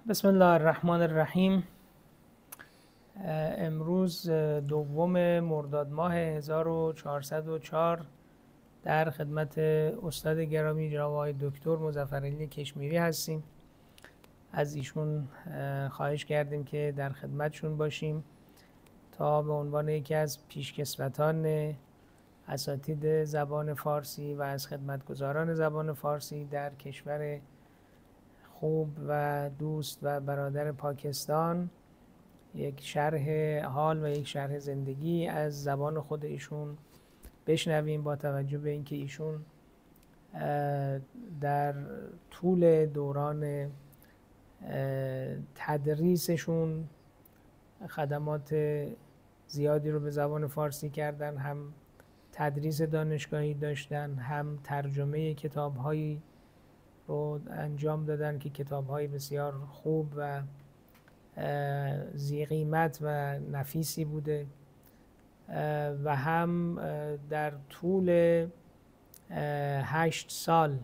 بسم الله الرحمن الرحیم. امروز دوم مرداد ماه 1404 در خدمت استاد گرامی جناب آقای دکتر مظفرعلی کشمیری هستیم. از ایشون خواهش کردیم که در خدمتشون باشیم تا به عنوان یکی از پیشکسوتان اساتید زبان فارسی و از خدمتگزاران زبان فارسی در کشور خوب و دوست و برادر پاکستان یک شرح حال و یک شرح زندگی از زبان خود ایشون بشنویم، با توجه به اینکه ایشون در طول دوران تدریسشون خدمات زیادی رو به زبان فارسی کردن، هم تدریس دانشگاهی داشتن، هم ترجمه کتاب‌هایی رو انجام دادن که کتاب‌های بسیار خوب و ذی قیمت و نفیسی بوده و هم در طول 8 سال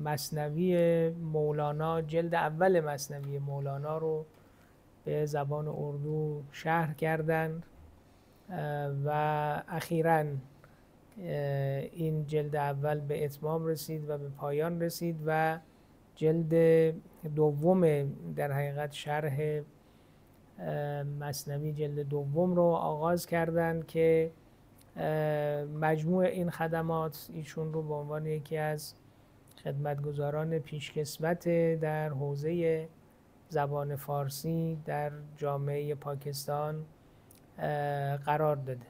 مثنوی مولانا، جلد اول مثنوی مولانا رو به زبان اردو شرح کردند و اخیراً این جلد اول به اتمام رسید و به پایان رسید و جلد دوم، در حقیقت شرح مثنوی جلد دوم رو آغاز کردند که مجموع این خدمات ایشون رو به عنوان یکی از خدمتگزاران پیشکسوت در حوزه زبان فارسی در جامعه پاکستان قرار داده.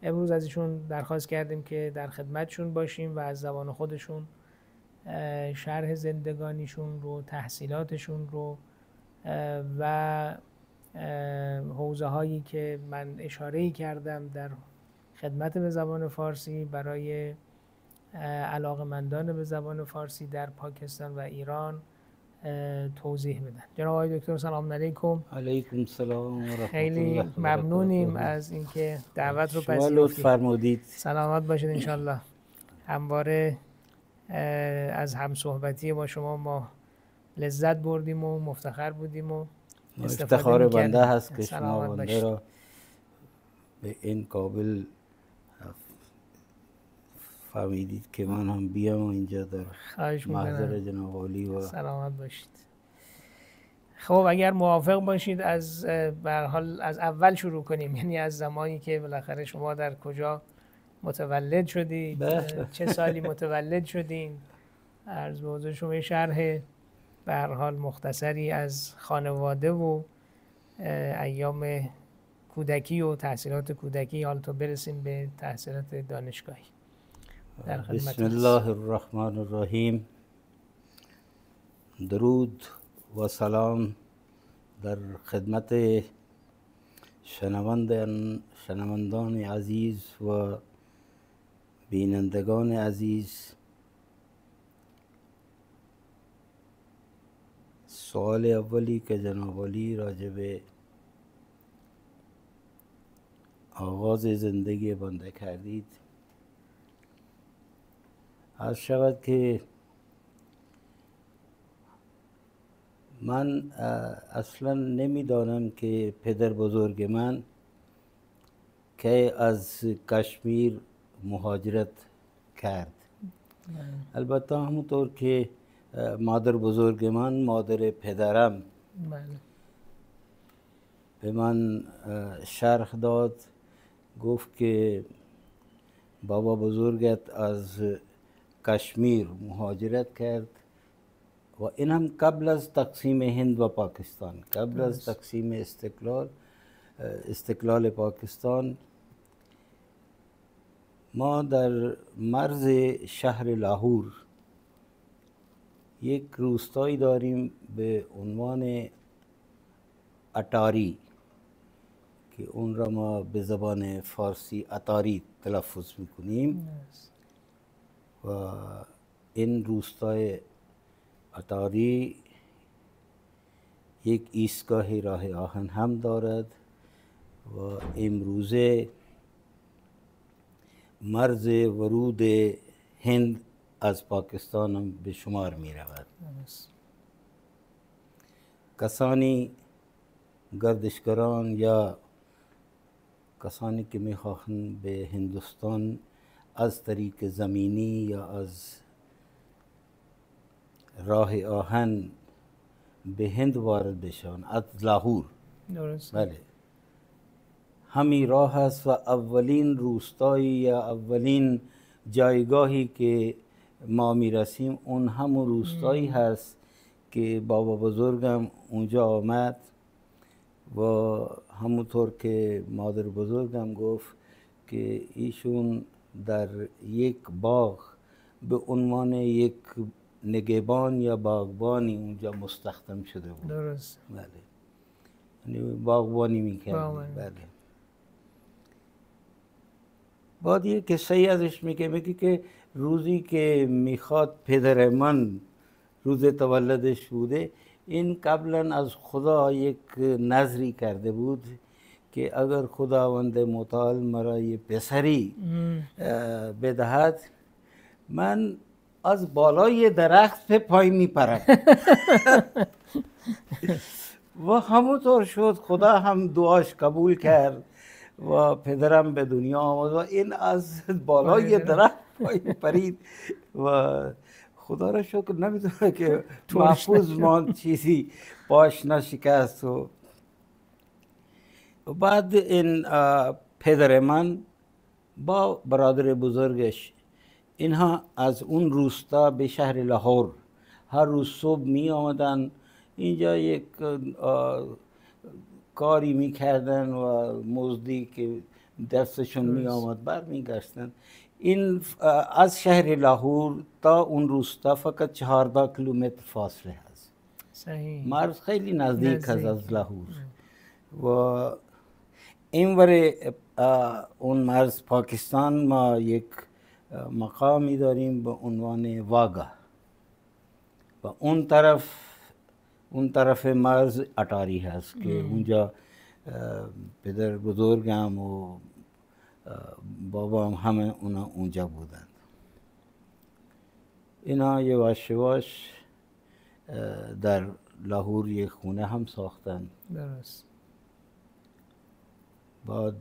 امروز از ایشون درخواست کردیم که در خدمتشون باشیم و از زبان خودشون شرح زندگانیشون رو، تحصیلاتشون رو و حوزه هایی که من اشاره‌ای کردم در خدمت به زبان فارسی برای علاقه‌مندان به زبان فارسی در پاکستان و ایران توضیح بدن. جناب آقای دکتر سلام علیکم. علیکم السلام و رحمت الله. خیلی ممنونیم از اینکه دعوت رو شما لطف پذیرفتید. فرمودید. سلامت باشید انشالله. همواره از همصحبتی با شما ما لذت بردیم و مفتخر بودیم و افتخار بنده هست که شما بنده باشید. را به این قابل فهمیدید که من هم بیام و اینجا در محضر جناب عالی و سلامت باشید. خب اگر موافق باشید از به هر حال از اول شروع کنیم، یعنی از زمانی که بالاخره شما در کجا متولد شدید، چه سالی متولد شدین، عرض به حضور شما شرح به هر حال مختصری از خانواده و ایام کودکی و تحصیلات کودکی، حال تا برسیم به تحصیلات دانشگاهی. در خدمت بسم الله الرحمن الرحیم. درود و سلام در خدمت شنوندان عزیز و بینندگان عزیز. سوال اولی که جناب عالی راجع به آغاز زندگی بنده کردید، عرض شود که من اصلا نمیدانم که پدر بزرگ من که از کشمیر مهاجرت کرد. البته همونطور که مادر بزرگ من، مادر پدرم، به من شرح داد، گفت که بابا بزرگت از کشمیر مهاجرت کرد و این هم قبل از تقسیم هند و پاکستان، قبل از تقسیم استقلال پاکستان. ما در مرز شهر لاهور یک روستایی داریم به عنوان اتاری که اون را ما به زبان فارسی اتاری تلفظ میکنیم و این روستای اتاری یک ایستگاه راه آهن هم دارد و امروزه مرز ورود هند از پاکستان هم به شمار می رود. کسانی گردشگران یا کسانی که میخواهند به هندوستان از طریق زمینی یا از راه آهن به هند وارد بشن از لاهور. درست. بله همین راه است و اولین روستایی یا اولین جایگاهی که ما میرسیم اون همون روستایی هست که بابا بزرگم اونجا آمد و همونطور که مادر بزرگم گفت که ایشون در یک باغ به عنوان یک نگهبان یا باغبانی اونجا مستخدم شده بود. درست. بله یعنی باغبانی میکرد. بله. بعد یه قصه ازش میگه که روزی که میخواد پدر من روز تولدش بوده، این قبلا از خدا یک نظری کرده بود که اگر خداوند متعال مرا یه پسری بدهد من از بالای درخت به پای میپرم. و همونطور شد، خدا هم دعاش قبول کرد و پدرم به دنیا آمد و این از بالای درخت پای پرید و خدا را شکر نمیدونه که محفوظ ماند، چیزی پاش نشکست. و بعد این پدر من با برادر بزرگش اینها از اون روستا به شهر لاهور هر روز صبح می آمدن، اینجا یک کاری می کردن و مزدی که دستشون می آمد بر می گشتن. این از شهر لاهور تا اون روستا فقط 14 کیلومتر فاصله هست. صحیح. مرز خیلی نزدیک هست از لاهور. و اینور اون مرز پاکستان ما یک مقامی داریم به عنوان واگا و اون طرف مرز اٹاری هست که اونجا پدر بزرگم و بابام همه اونا اونجا بودند. اینا یواش یواش در لاهور یک خونه هم ساختن. درست. بعد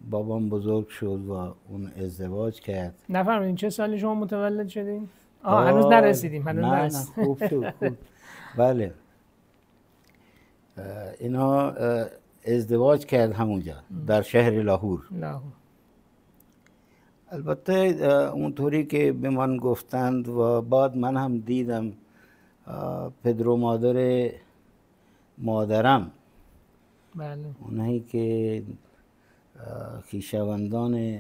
بابام بزرگ شد و اون ازدواج کرد. نفرمایید چه سالی شما متولد شدین؟ هنوز نرسیدیم. نه خوب شد. خوب. بله اینا ازدواج کرد همونجا در شهر لاهور. البته اونطوری که به من گفتند و بعد من هم دیدم پدر و مادرم بله اونایی که خویشاوندان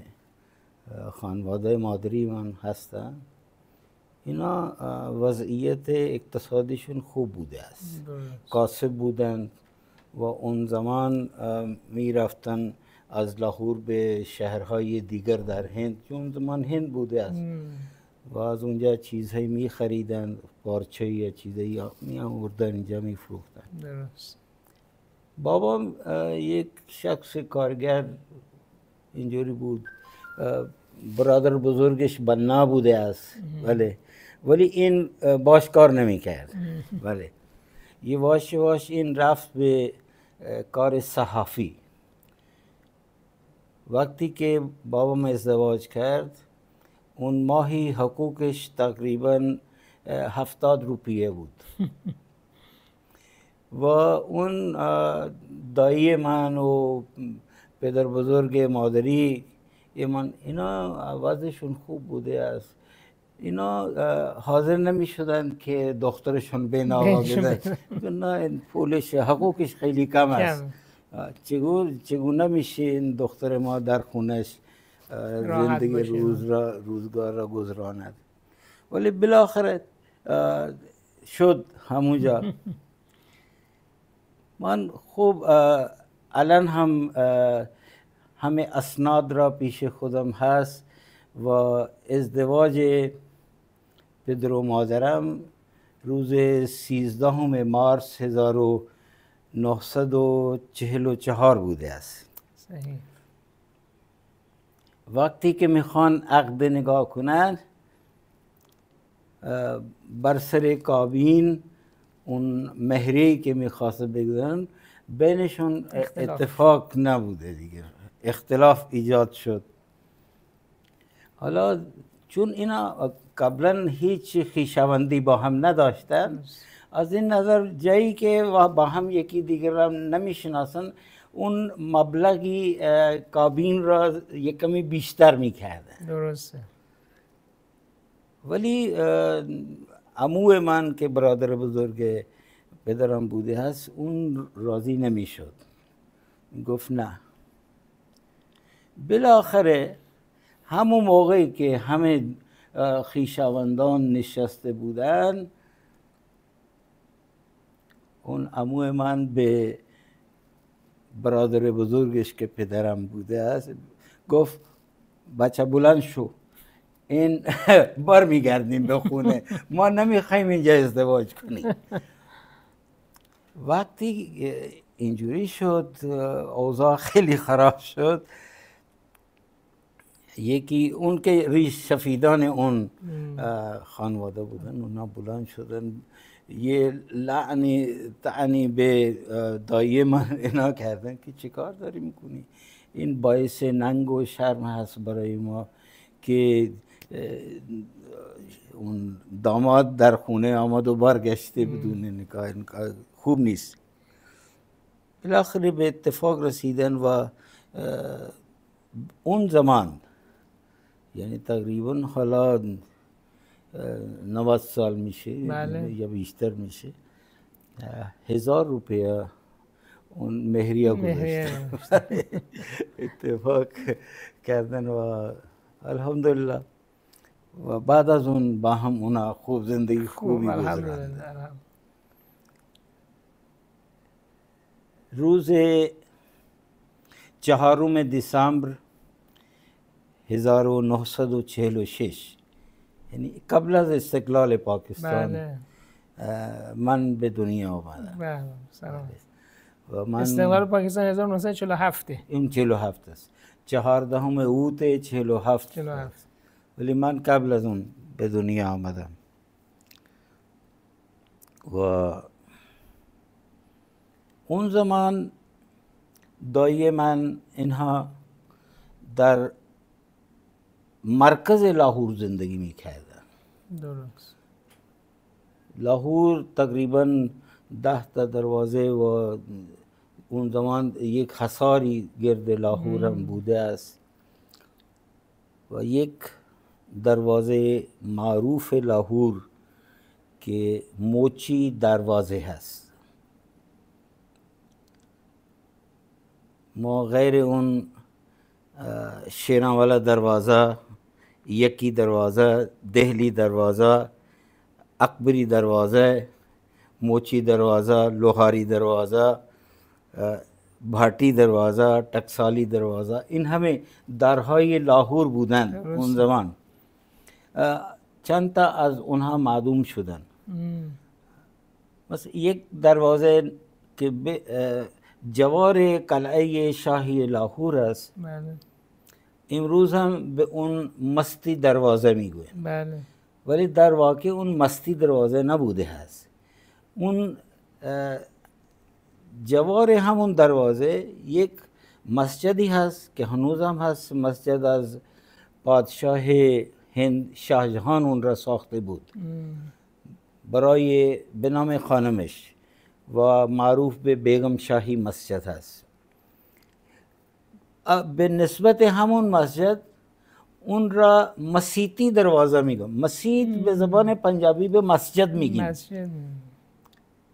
خانواده مادری من هستن، اینا وضعیت اقتصادیشون خوب بوده است. کاسب بودند و اون زمان می رفتن از لاهور به شهرهای دیگر در هند، چون زمان هند بوده است و از اونجا چیزهایی می خریدن، پارچه یا چیزهایی می آوردن اینجا می فروختن. درست. بابام یک شخص کارگر اینجوری بود. برادر بزرگش بنا بوده است ولی این باش کار نمی کرد. یواش این رفت به کار صحافی. وقتی که بابام ازدواج کرد اون ماهی حقوقش تقریبا 70 روپیه بود. و اون دایی من و پدر بزرگ مادری من اینا وضعشون خوب بوده است. اینا حاضر نمی شدن که دخترشون به ناوا بدن. نه این پولش حقوقش خیلی کم است. چگونه میشه این دختر ما در خونش زندگی روزگار را گذراند. ولی بالاخره شد همونجا. من خوب الان هم همه اسناد را پیش خودم هست و ازدواج پدر و مادرم روز 13 مارس 1944 بوده است. صحیح. وقتی که میخوان عقد نگاه کنند بر سر کابین اون مهریه‌ای که میخواست بگذارن بینشون اتفاق نبوده دیگه، اختلاف ایجاد شد. حالا چون اینا قبلا هیچ خویشاوندی با هم نداشتن، از این نظر جایی که با هم یکی دیگر را نمیشناسن اون مبلغی کابین را یک کمی بیشتر میکردن. درسته. ولی عمو من که برادر بزرگ پدرم بوده هست اون راضی نمیشد، گفت نه. بالاخره همون موقعی که همه خویشاوندان نشسته بودن، اون عمو من به برادر بزرگش که پدرم بوده است گفت بچه بلند شو، این بار میگردیم به خونه، ما نمیخوایم اینجا ازدواج کنیم. وقتی اینجوری شد اوضاع خیلی خراب شد. یکی اون که ریش سفیدان اون خانواده بودن اونا بلند شدن یه لعنی به دایی من اینا کردن که چی کار داری میکنی، این باعث ننگ و شرم هست برای ما که اون داماد در خونه آمد و برگشته بدون نکاح، خوب نیست. بالاخره به اتفاق رسیدن و اون زمان یعنی تقریبا حالا 90 سال میشه. بله. یا بیشتر میشه، 1000 روپیه اون مهریه گذاشتن. اتفاق کردن و الحمدلله و بعد از اون با هم اونا خوب زندگی خوبی گذراندن. روز 4 دسامبر 1946 یعنی قبل از استقلال پاکستان بله. من به دنیا آمدم. بله سلام. و من استقلال پاکستان 1947 این 47 است، 14 اوت 47. ولی من قبل از اون به دنیا آمدم و اون زمان دایی من اینها در مرکز لاهور زندگی میکردن. درست. لاهور تقریبا 10 دروازه و اون زمان یک حصاری گرد لاهور هم بوده است و یک دروازه معروف لاهور که موچی دروازه هست. ما غیر اون شیرانوالا دروازه، یکی دروازه، دهلی دروازه، اکبری دروازه، موچی دروازه، لوهاری دروازه، بھاٹی دروازه، ٹکسالی دروازه، این همه درهای لاهور بودن اون زمان. چند تا از اونها معدوم شدن. مثلا یک دروازه که جوار قلعه شاهی لاهور است، بله. امروز هم به اون مستی دروازه میگویم. بله. ولی در واقع اون مستی دروازه نبوده هست. اون جوار همون دروازه یک مسجدی هست که هنوز هم هست. مسجد از پادشاه هند شاهجهان اون را ساخته بود برای به نام خانمش و معروف به بیگم شاهی مسجد هست. به نسبت همون مسجد اون را مسیتی دروازه میگم. مسیت به زبان پنجابی به مسجد میگیم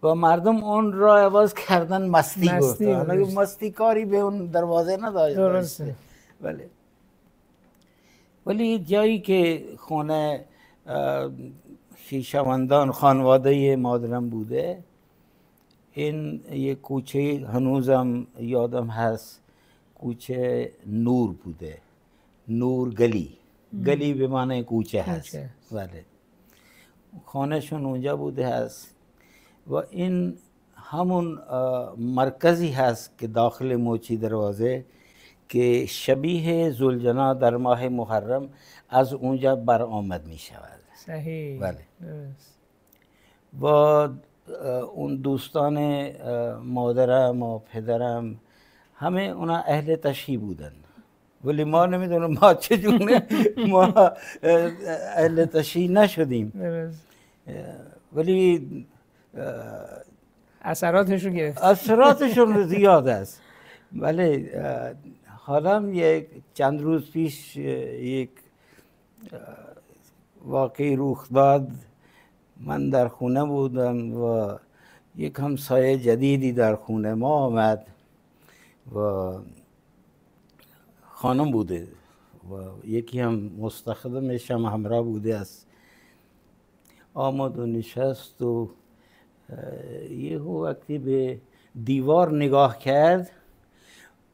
و مردم اون را عوض کردن مستی گفتن. حالا مستی کاری به اون دروازه نداشته. ولی جایی که خونه خویشاوندان خانواده مادرم بوده، این یک کوچه هنوزم یادم هست، کوچه نور بوده. نور گلی به معنی کوچه هست. بله. خانهشون اونجا بوده هست و این همون مرکزی هست که داخل موچی دروازه که شبیه ذوالجنا در ماه محرم از اونجا برآمد می شود. صحیح. بله. و اون دوستان مادرم و پدرم همه اونا اهل تشییع بودن، ولی ما نمیدونم ما چجوره ما اهل تشییع نشدیم، ولی اثراتشون گرفت. اثراتشون زیاد است. بله حالا چند روز پیش یک واقعی رخ داد. من در خونه بودم و یک همسایه جدیدی در خونه ما آمد و خانم بوده و یکی هم مستخدمش هم همراه بوده است. آمد و نشست و یه وقتی به دیوار نگاه کرد،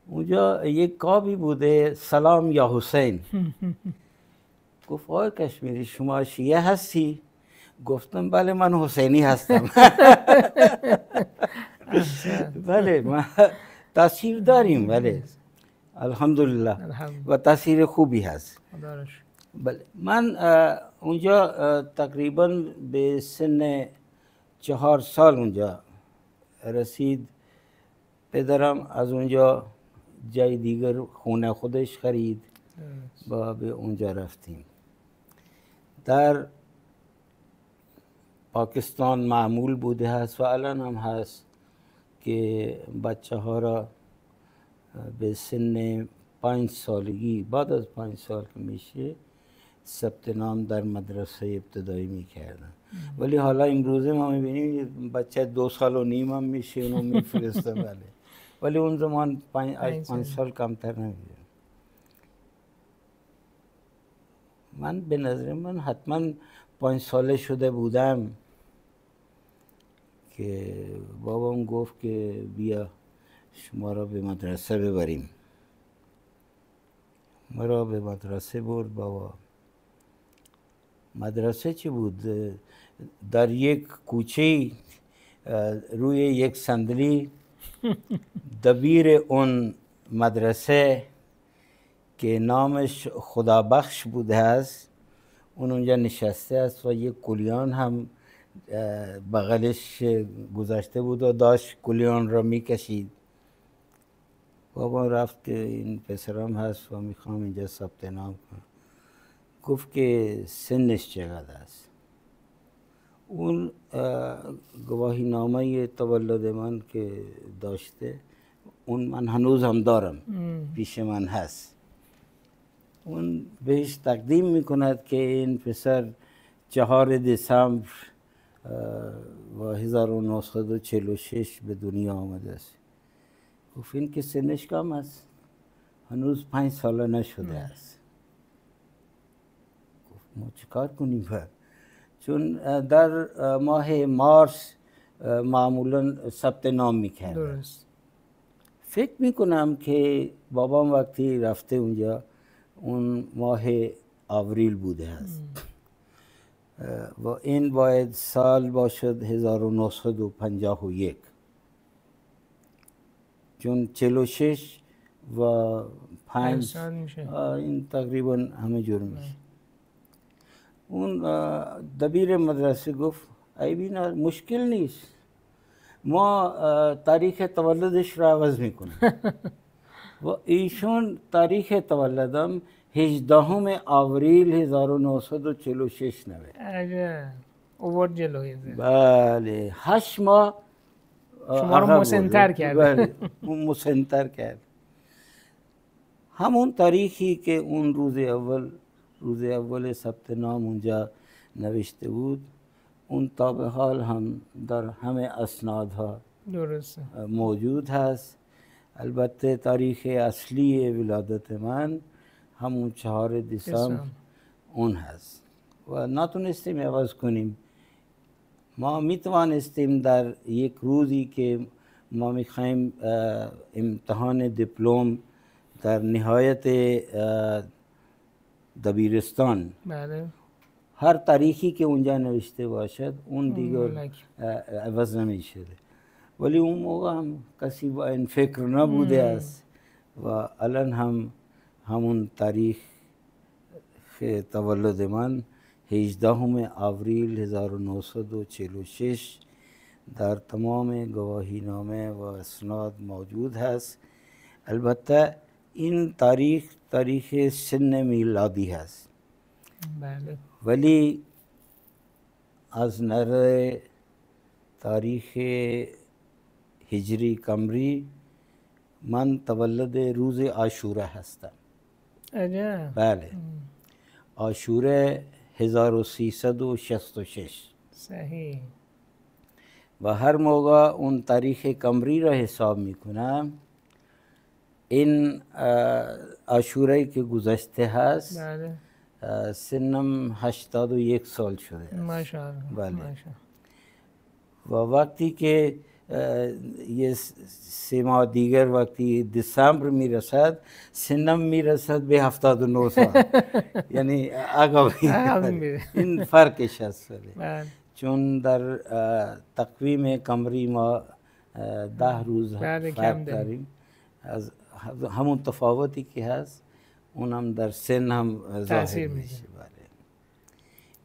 اونجا یک کابی بوده سلام یا حسین. گفت آقای کشمیری شما شیعه هستی؟ گفتم بله من حسینی هستم. بله ما تاثیر داریم، بله الحمدلله و تاثیر خوبی هست. بله من اونجا تقریبا به سن 4 سال اونجا رسید. پدرم از اونجا جای دیگر خونه خودش خرید و به اونجا رفتیم. در پاکستان معمول بوده هست و الان هم هست که بچه ها را به سن 5 سالگی، بعد از 5 سال که میشه ثبت نام در مدرسه ابتدایی میکردن، ولی حالا امروزه ما میبینیم بچه 2 سال و نیم هم میشه اونو میفرسته. بله ولی اون زمان 5 سال کمتر نمیده. من به نظر من حتما 5 ساله شده بودم که بابام گفت که بیا شما را به مدرسه ببریم. ما را به مدرسه برد بابا. مدرسه چی بود؟ در یک کوچه روی یک صندلی دبیر اون مدرسه که نامش خدابخش بوده است اونجا نشسته است و یک کلیان هم بغلش گذاشته بود و داشت کلیان را میکشید. بابا رفت که این پسرم هست و میخوام اینجا ثبت نام کنم. گفت که سنش چقدر است؟ اون گواهی نامه تولد من که داشته اون من هنوز هم دارم، پیش من هست. اون بهش تقدیم میکند که این پسر 4 دسامبر و 1946 به دنیا آمده است. گفت این که سنش کم است، هنوز 5 ساله نشده است. گفت ما چیکار کنیم؟ چون در ماه مارس معمولا ثبت نام میکرد. درست. فکر میکنم که بابام وقتی رفته اونجا اون ماه آوریل بوده است و این باید سال باشد 1951 چون 46 و 5 سال میشه. این تقریبا همه جور میشه. اون دبیر مدرسه گفت ای بینا مشکل نیست، ما تاریخ تولدش را عوض میکنیم. و ایشون تاریخ تولدم 18 آوریل 1946 نوشت. عجب اوورد جلوی. بله 8 ماه شما رو مسن‌تر کرد. بله مسن‌تر کرد. همون تاریخی که اون روز اول ثبت نام اونجا نوشته بود اون تا به حال هم در همه اسنادها درسته موجود هست. البته تاریخ اصلی ولادت من همون 4 دسامبر اون هست و نتونستیم عوض کنیم. ما میتوانستیم در یک روزی که ما میخوایم امتحان دیپلم در نهایت دبیرستان، بله، هر تاریخی که اونجا نوشته باشد اون دیگر عوض نمیشده، ولی اون موقع هم کسی با این فکر نبوده است و الان هم همون تاریخ تولد من 18 آوریل 1946 در تمام گواهینامه و اسناد موجود هست. البته این تاریخ سن میلادی هست. بله. ولی از نظر تاریخ هجری قمری من تولد روز عاشوره هستم. عجب. بله. عاشوره 1366. صحیح. و هر موقع اون تاریخ قمری را حساب میکنم، این عاشوره که گذشته هست، بله. سنم 81 سال شده است. ماشاءالله. بله. ماشاءالله. و وقتی که یه 3 ماه دیگر وقتی دسامبر میرسد، سنم میرسد به 79 سال. یعنی عقب میره. این فرقش هست. بله. چون در تقویم قمری ما 10 روز فرق داریم. از همون تفاوتی که هست اونم در سن هم ظاهر میشه. بله.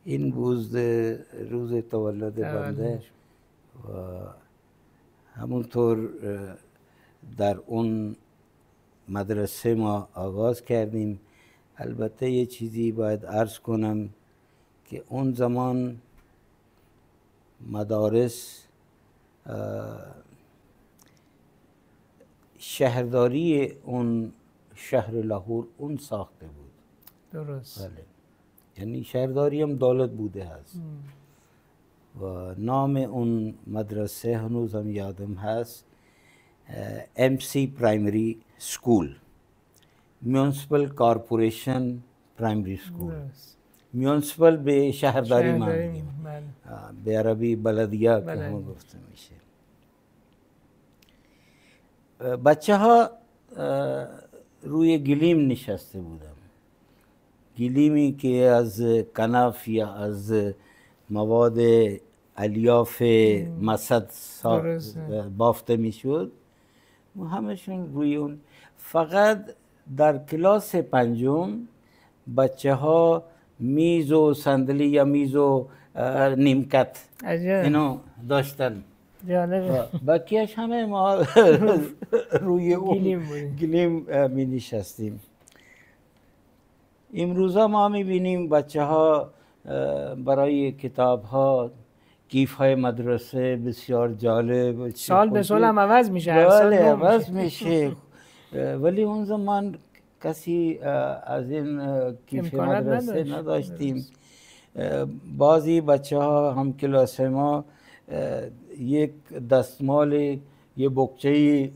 این روز تولد بنده و همونطور در اون مدرسه ما آغاز کردیم. البته یه چیزی باید عرض کنم که اون زمان مدارس شهرداری اون شهر لاهور اون ساخته بود. درست. بله. یعنی شهرداری هم دولت بوده هست. و نام اون مدرسه هنوز هم یادم هست، MC پرایمری سکول، میونسپل کارپوریشن پرایمری سکول. میونسپل به شهرداری ما میگیم، به عربی بلدیه که هم گفته میشه. بچه ها روی گلیم نشسته بودم، گلیمی که از کنف یا از مواد الیاف مسد بافته میشد و همشون روی اون. فقط در کلاس 5 بچه ها میز و صندلی یا میز و نیمکت اینو داشتن. بقیهش همه ما روی اون گلیم می نشستیم. امروزا ما می بینیم بچه ها برای کتاب ها کیف های مدرسه بسیار جالب، سال به سال هم عوض میشه. بله عوض میشه. ولی اون زمان کسی از این کیف مدرسه نداشتیم. بعضی بچه ها هم کلاس ما یک دستمال یه بکچه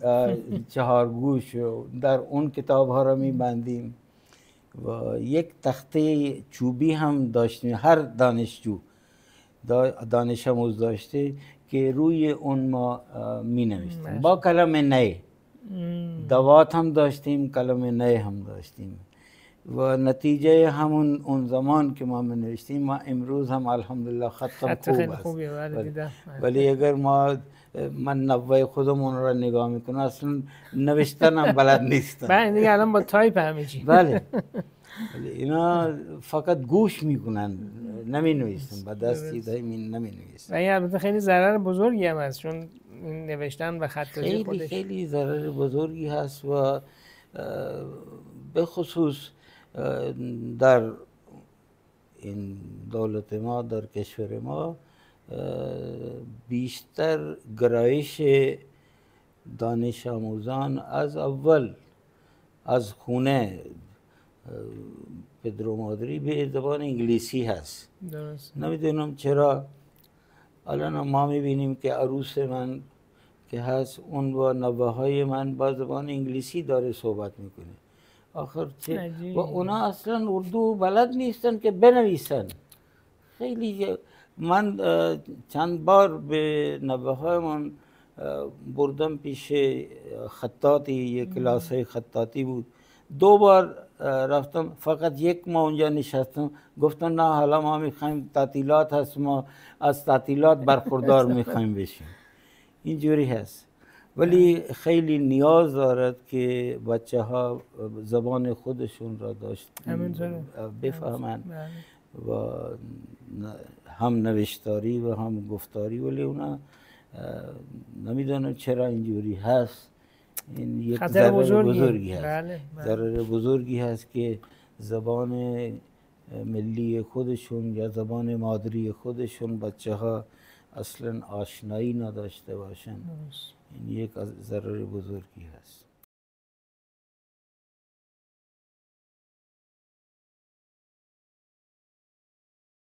4 گوش در اون کتاب ها را می بندیم و یک تخته چوبی هم داشتیم. هر دانشجو دانش آموز داشته که روی اون ما می نوشتیم با کلم نی. دوات هم داشتیم، کلم نی هم داشتیم و نتیجه همون اون زمان که ما می نوشتیم، ما امروز هم الحمدلله خطم خوب است. ولی اگر من نوای خودمون را نگاه میکنم اصلا نوشتنم بلد نیستم. من دیگه الان با تایپ همه چی. بله. اینا فقط گوش میکنن، نمی نویسن، با دستی نمی نویسن. و این البته خیلی ضرر بزرگی هم هست، چون نوشتن و خطاطی خودش خیلی ضرر بزرگی هست و به خصوص در این دولت ما، در کشور ما، بیشتر گرایش دانش آموزان از اول از خونه پدر و مادری به زبان انگلیسی هست. درست. نمیدونم چرا الان ما میبینیم که عروس من که هست اون با نوه‌های من با زبان انگلیسی داره صحبت میکنه. آخر چه؟ و اونا اصلا اردو بلد نیستن که بنویسن. خیلی من چند بار به نوه‌های من بردم پیش خطاطی، یک کلاس خطاطی بود. 2 بار رفتم، فقط یک ماه اونجا نشستم. گفتن نه حالا ما میخوایم تعطیلات هست، ما از تعطیلات برخوردار میخوایم بشیم. اینجوری هست. ولی خیلی نیاز دارد که بچه ها زبان خودشون را بفهمن و هم نوشتاری و هم گفتاری. ولی اونا نمیدونم چرا اینجوری هست. این یک خطر ضرر بزرگی بزرگی هست. بله. ضرر بزرگی هست که زبان ملی خودشون یا زبان مادری خودشون بچه ها اصلا آشنایی نداشته باشن. این یک ضرر بزرگی هست.